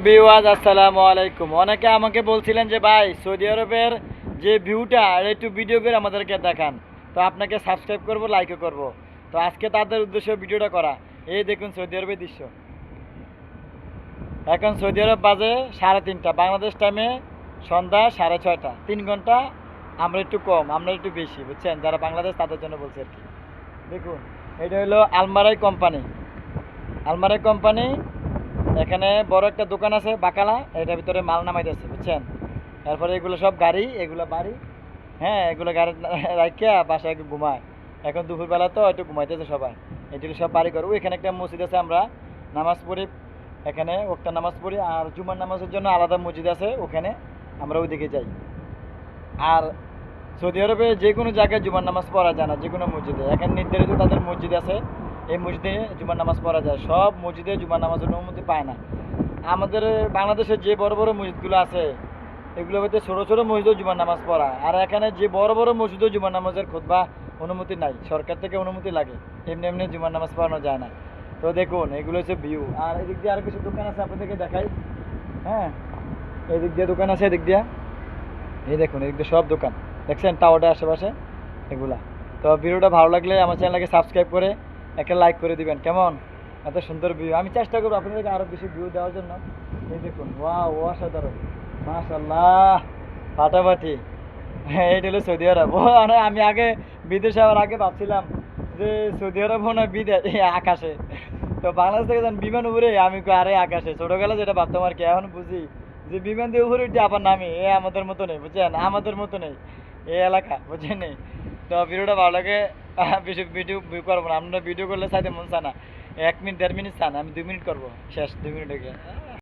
Viewers আসসালামু আলাইকুম। অনেকে আমাকে বলছিলেন যে ভাই সৌদি আরবের যে ভিউটা একটু ভিডিও করে আমাদেরকে দেখান। তো আপনাকে সাবস্ক্রাইব করব, লাইকও করব। তো আজকে তাদের উদ্দেশ্যে ভিডিওটা করা। এই দেখুন সৌদি আরবের দৃশ্য। এখন সৌদি আরব বাজে 3:30, বাংলাদেশ টাইমে সন্ধ্যা 6:30। 3 ঘন্টা আমরা একটু কম, আমরা একটু বেশি, বুঝছেন? যারা বাংলাদেশ তাদের জন্য বলছি আর কি। দেখুন, এটা হলো আলমারাই কোম্পানি। আলমারাই কোম্পানি, এখানে বড় একটা দোকান আছে বাকালা, এটার ভিতরে মাল নামাইতেছে, বুঝছেন? তারপরে এগুলো সব গাড়ি, এগুলো বাড়ি। হ্যাঁ, এগুলো গাড়ি রাখিয়া বাসায় একটু ঘুমায়। এখন দুপুরবেলা তো একটু ঘুমাইতেছে সবাই। এগুলো সব বাড়ি করবো। এখানে একটা মসজিদ আছে, আমরা নামাজ পড়ি এখানে, ওক্তা নামাজ পড়ি। আর জুমার নামাজের জন্য আলাদা মসজিদ আছে, ওখানে আমরা ওইদিকে যাই। আর সৌদি আরবে যে কোনো জায়গায় জুমার নামাজ পড়া যায় না, যে কোনো মসজিদে। এখানে নির্ধারিত তাদের মসজিদ আছে, এই মসজিদে জুমার নামাজ পড়া যায়। সব মসজিদে জুমার নামাজের অনুমতি পায় না। আমাদের বাংলাদেশের যে বড় বড় মসজিদগুলো আছে, এগুলোর মধ্যে ছোটো ছোটো মসজিদেও জুমার নামাজ পড়া। আর এখানে যে বড় বড় মসজিদেও জুমার নামাজের খুতবা অনুমতি নাই, সরকার থেকে অনুমতি লাগে। এমনি এমনি জুমার নামাজ পড়ানো যায় না। তো দেখুন, এগুলো হচ্ছে ভিউ। আর এদিক দিয়ে আর কিছু দোকান আছে, আপনাদেরকে দেখাই। হ্যাঁ, এদিক দিয়ে দোকান আছে, এদিক দিয়ে। এই দেখুন, এদিক দিয়ে সব দোকান দেখছেন, টাওয়ারটার আশেপাশে এগুলা। তো ভিডিওটা ভালো লাগলে আমার চ্যানেলকে সাবস্ক্রাইব করে একটা লাইক করে দিবেন, কেমন? এত সুন্দর ভিউ, আমি চেষ্টা করবো আপনাদেরকে আরও বেশি ভিউ দেওয়ার জন্য। এই দেখুন, ওয়াও, অসাধারণ, মাশাআল্লাহ, ফাটাফাটি। হ্যাঁ, এইটা হলো সৌদি আরব। মানে আমি আগে বিদেশে যাওয়ার আগে ভাবছিলাম যে সৌদি আরব মনে হয় বিদেশ, আকাশে। তো বাংলাদেশ থেকে যখন বিমান উপরে, আমি কই আরে আকাশে। ছোটবেলা যেটা ভাবতাম আর কি, এখন বুঝি যে বিমান দিয়ে উপরে উঠে আবার নামি। আমাদের মতো নেই, বুঝছেন? আমাদের মতো নেই এই এলাকা, বুঝছেন? তো ভিডিওটা ভালো লাগে, বেশি ভিডিও করবো না। আপনারা ভিডিও করলে চাইতে মন চায় না, 1 মিনিট 1.5 মিনিট চান, আমি 2 মিনিট করবো, শেষ 2 মিনিট হয়ে গিয়ে।